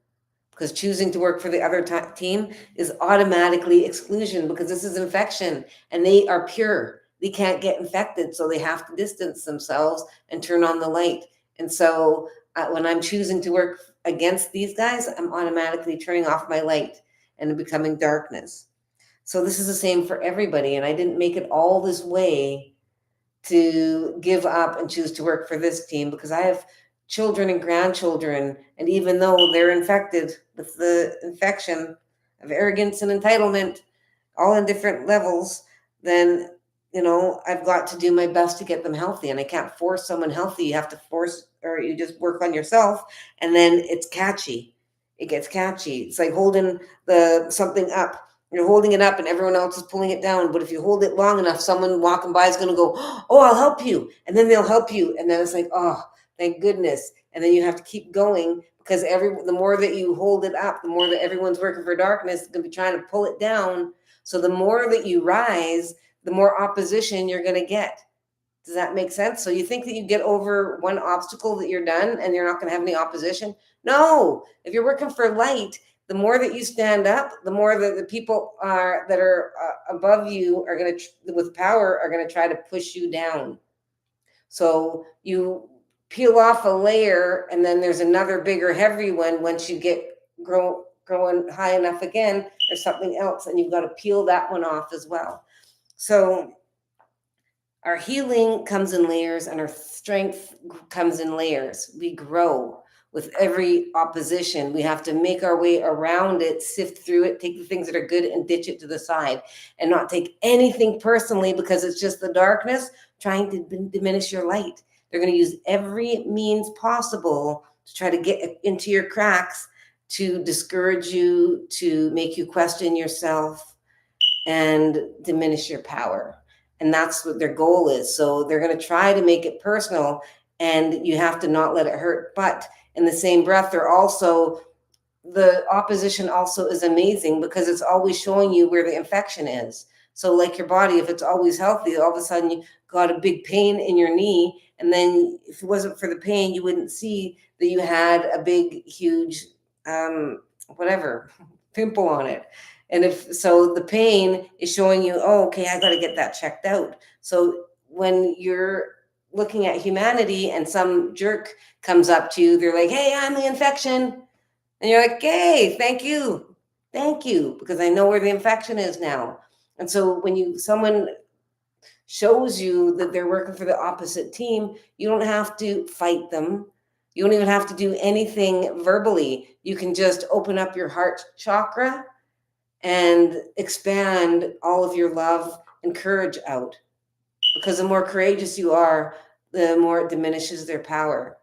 Because choosing to work for the other team is automatically exclusion because this is infection and they are pure. They can't get infected. So they have to distance themselves and turn on the light. And so when I'm choosing to work against these guys, I'm automatically turning off my light and becoming darkness. So this is the same for everybody. And I didn't make it all this way to give up and choose to work for this team because I have children and grandchildren. And even though they're infected with the infection of arrogance and entitlement, all in different levels, then, I've got to do my best to get them healthy. And I can't force someone healthy. You have to force, or you just work on yourself. And then it's catchy. It gets catchy. It's like holding something up. You're holding it up and everyone else is pulling it down. But if you hold it long enough, someone walking by is going to go, oh, I'll help you. And then they'll help you. And then it's like, oh, thank goodness. And then you have to keep going because the more that you hold it up, the more that everyone's working for darkness is going to be trying to pull it down. So the more that you rise, the more opposition you're going to get. Does that make sense? So you think that you get over one obstacle that you're done and you're not going to have any opposition? No. If you're working for light, the more that you stand up, the more that the people that are above you are going to, with power, are going to try to push you down. So you peel off a layer, and then there's another bigger, heavy one once you growing high enough again, there's something else, and you've got to peel that one off as well. So our healing comes in layers, and our strength comes in layers. We grow with every opposition. We have to make our way around it, sift through it, take the things that are good and ditch it to the side, and not take anything personally because it's just the darkness trying to diminish your light. They're going to use every means possible to try to get into your cracks, to discourage you, to make you question yourself, and diminish your power. And that's what their goal is. So they're going to try to make it personal, and you have to not let it hurt. But in the same breath, the opposition also is amazing because it's always showing you where the infection is. So like your body, if it's always healthy, all of a sudden you got a big pain in your knee, and then if it wasn't for the pain, you wouldn't see that you had a big, huge, pimple on it. And if so, the pain is showing you, oh, okay, I got to get that checked out. So when you're looking at humanity and some jerk comes up to you, they're like, hey, I'm the infection. And you're like, hey, thank you, because I know where the infection is now. And so when someone shows you that they're working for the opposite team, you don't have to fight them. You don't even have to do anything verbally. You can just open up your heart chakra and expand all of your love and courage out. Because the more courageous you are, the more it diminishes their power.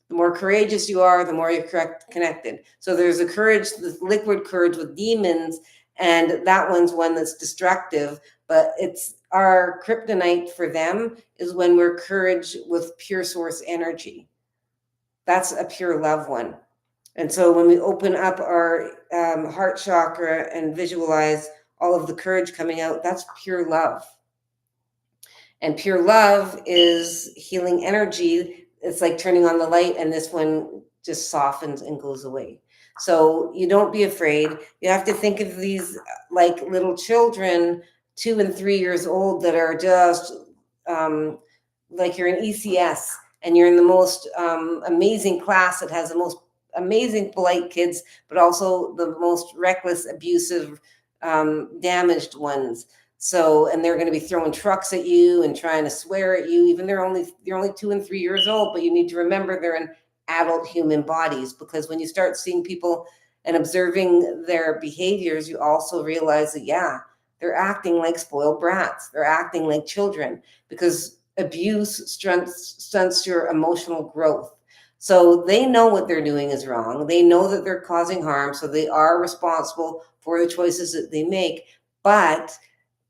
The more courageous you are, the more you're connected. So there's a courage, this liquid courage with demons, and that one's one that's destructive. But it's our kryptonite for them is when we're courage with pure source energy. That's a pure love one. And so when we open up our heart chakra and visualize all of the courage coming out, that's pure love. And pure love is healing energy. It's like turning on the light, and this one just softens and goes away. So you don't be afraid. You have to think of these like little children, 2 and 3 years old, that are just like you're in ECS and you're in the most amazing class that has the most amazing polite kids, but also the most reckless, abusive, damaged ones. So, and they're going to be throwing trucks at you and trying to swear at you. Even they're only 2 and 3 years old, but you need to remember they're in adult human bodies, because when you start seeing people and observing their behaviors, you also realize that, yeah, they're acting like spoiled brats. They're acting like children, because abuse stunts your emotional growth. So they know what they're doing is wrong. They know that they're causing harm. So they are responsible for the choices that they make. But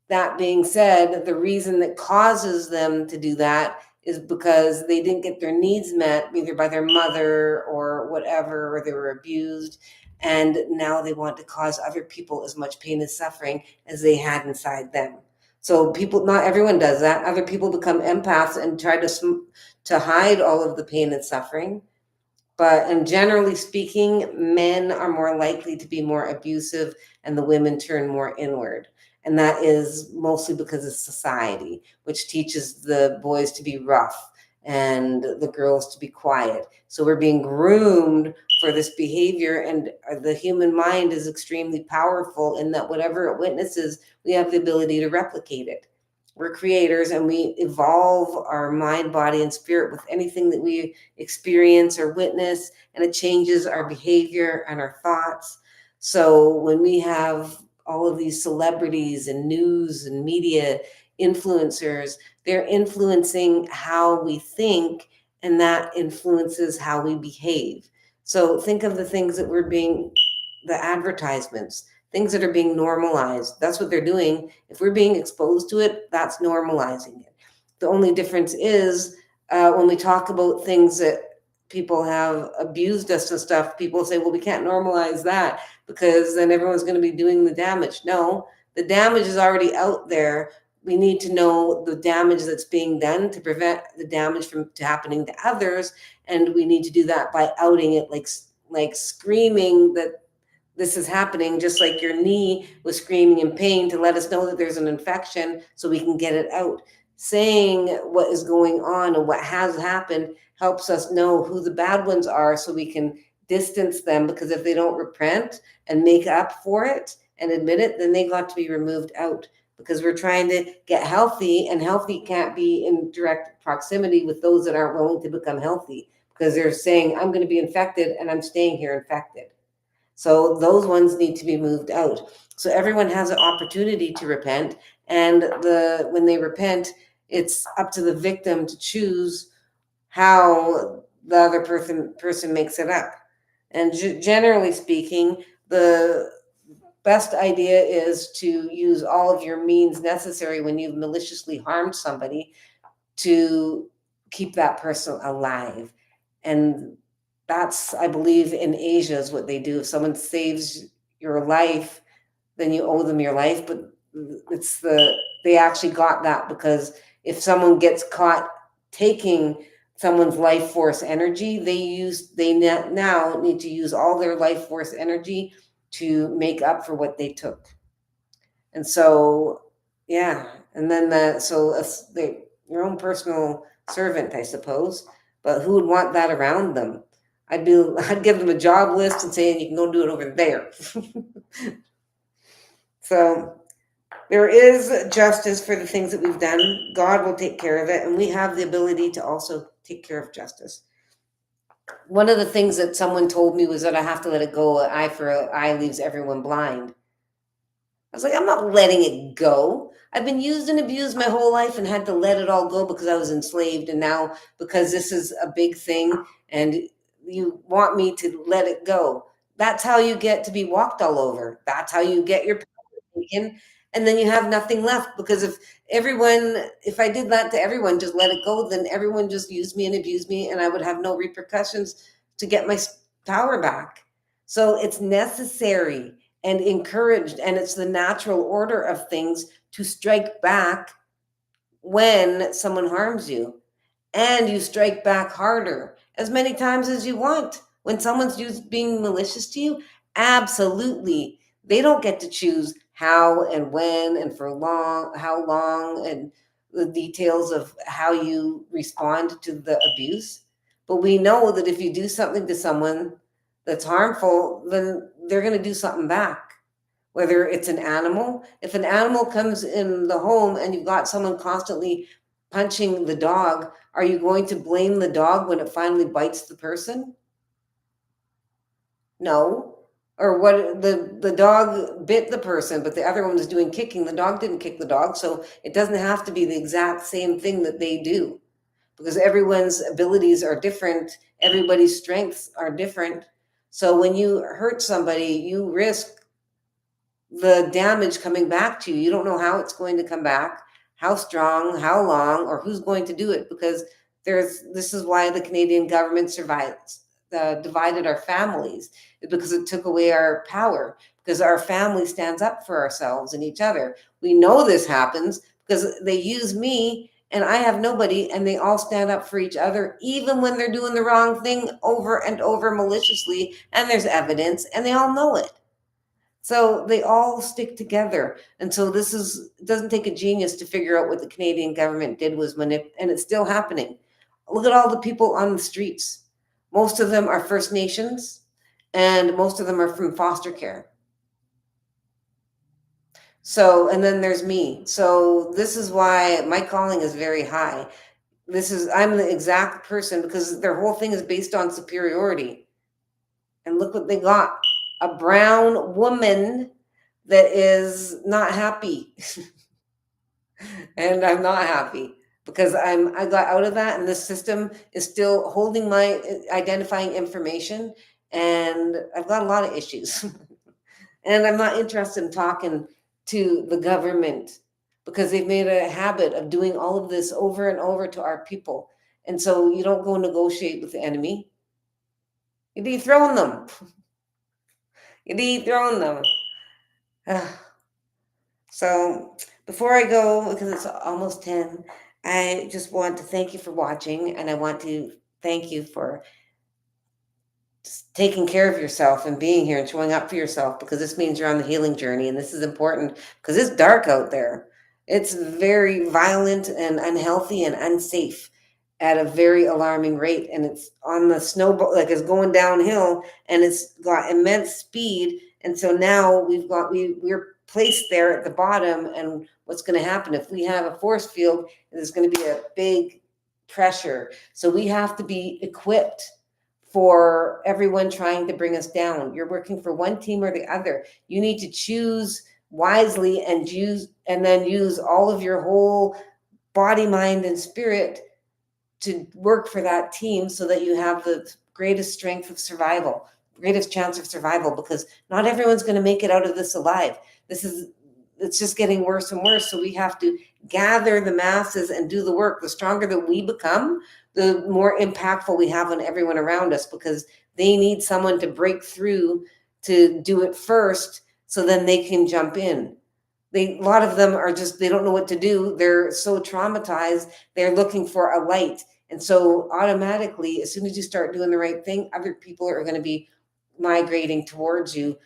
that being said, the reason that causes them to do that is because they didn't get their needs met, either by their mother or whatever, or they were abused. And now they want to cause other people as much pain and suffering as they had inside them. So not everyone does that. Other people become empaths and try to hide all of the pain and suffering. And generally speaking, men are more likely to be more abusive, and the women turn more inward. And that is mostly because of society, which teaches the boys to be rough and the girls to be quiet. So we're being groomed for this behavior, and the human mind is extremely powerful in that whatever it witnesses, we have the ability to replicate it. We're creators, and we evolve our mind, body, and spirit with anything that we experience or witness, and it changes our behavior and our thoughts. So when we have all of these celebrities and news and media influencers, they're influencing how we think, and that influences how we behave. So think of the things that the advertisements, things that are being normalized. That's what they're doing. If we're being exposed to it, that's normalizing it. The only difference is when we talk about things that people have abused us and stuff, people say, well, we can't normalize that because then everyone's going to be doing the damage. No, the damage is already out there. We need to know the damage that's being done to prevent the damage from happening to others. And we need to do that by outing it, like screaming that this is happening, just like your knee was screaming in pain to let us know that there's an infection so we can get it out. Saying what is going on and what has happened helps us know who the bad ones are, so we can distance them, because if they don't repent and make up for it and admit it, then they got to be removed out, because we're trying to get healthy, and healthy can't be in direct proximity with those that aren't willing to become healthy, because they're saying, I'm going to be infected and I'm staying here infected. So those ones need to be moved out. So everyone has an opportunity to repent, and when they repent, it's up to the victim to choose how the other person makes it up. And generally speaking, the best idea is to use all of your means necessary when you've maliciously harmed somebody to keep that person alive. And that's, I believe, in Asia is what they do. If someone saves your life, then you owe them your life. But they actually got that, because if someone gets caught taking someone's life force energy, they now need to use all their life force energy to make up for what they took. And so, yeah, and then your own personal servant, I suppose. But who would want that around them? I'd give them a job list and say, you can go do it over there. So there is justice for the things that we've done. God will take care of it, and we have the ability to also take care of justice. One of the things that someone told me was that I have to let it go. An eye for an eye leaves everyone blind. I was like, I'm not letting it go. I've been used and abused my whole life and had to let it all go because I was enslaved. And now, because this is a big thing and you want me to let it go, that's how you get to be walked all over. That's how you get your power taken. And then you have nothing left, because if I did that to everyone, just let it go, then everyone just used me and abused me, and I would have no repercussions to get my power back. So it's necessary and encouraged, and it's the natural order of things to strike back when someone harms you, and you strike back harder as many times as you want. When someone's being malicious to you, absolutely, they don't get to choose how and when and how long, and the details of how you respond to the abuse. But we know that if you do something to someone that's harmful, then they're going to do something back. Whether it's an animal, if an animal comes in the home and you've got someone constantly punching the dog, are you going to blame the dog when it finally bites the person? No. Or what, the dog bit the person, but the other one was doing kicking. The dog didn't kick the dog, so it doesn't have to be the exact same thing that they do, because everyone's abilities are different, everybody's strengths are different. So when you hurt somebody, you risk the damage coming back to you. You don't know how it's going to come back, how strong, how long, or who's going to do it, because this is why the Canadian government divided our families, because it took away our power, because our family stands up for ourselves and each other. We know this happens because they use me and I have nobody, and they all stand up for each other, even when they're doing the wrong thing over and over maliciously, and there's evidence and they all know it. So they all stick together. And so it doesn't take a genius to figure out what the Canadian government did was and it's still happening. Look at all the people on the streets. Most of them are First Nations, and most of them are from foster care. So, and then there's me. So this is why my calling is very high. I'm the exact person, because their whole thing is based on superiority. And look what they got. A brown woman that is not happy. And I'm not happy, because I got out of that, and the system is still holding my identifying information, and I've got a lot of issues. And I'm not interested in talking to the government, because they've made a habit of doing all of this over and over to our people. And so you don't go negotiate with the enemy. You dethrone them. You dethrone them. So before I go, because it's almost 10, I just want to thank you for watching, and I want to thank you for just taking care of yourself and being here and showing up for yourself, because this means you're on the healing journey, and this is important because it's dark out there. It's very violent and unhealthy and unsafe. at a very alarming rate, and it's on the snowball, like it's going downhill, and it's got immense speed. And so now we're placed there at the bottom, and what's going to happen if we have a force field? There's going to be a big pressure, so we have to be equipped for everyone trying to bring us down. You're working for one team or the other. You need to choose wisely and then use all of your whole body, mind, and spirit to work for that team so that you have the greatest strength of survival, greatest chance of survival, because not everyone's going to make it out of this alive. It's just getting worse and worse. So we have to gather the masses and do the work. The stronger that we become, the more impactful we have on everyone around us, because they need someone to break through to do it first, so then they can jump in. A lot of them are just, they don't know what to do. They're so traumatized. They're looking for a light. And so automatically, as soon as you start doing the right thing, other people are going to be migrating towards you,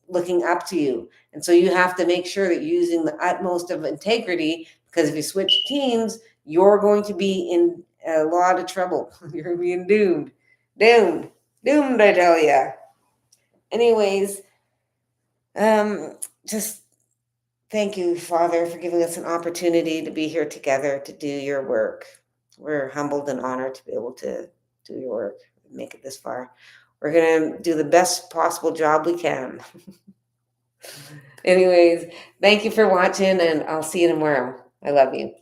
looking up to you. And so you have to make sure that you're using the utmost of integrity, because if you switch teams, you're going to be in a lot of trouble. You're being doomed, I tell you. Anyways, just thank you, Father, for giving us an opportunity to be here together to do your work. We're humbled and honored to be able to do your work, make it this far. We're going to do the best possible job we can. Anyways, thank you for watching, and I'll see you tomorrow. I love you.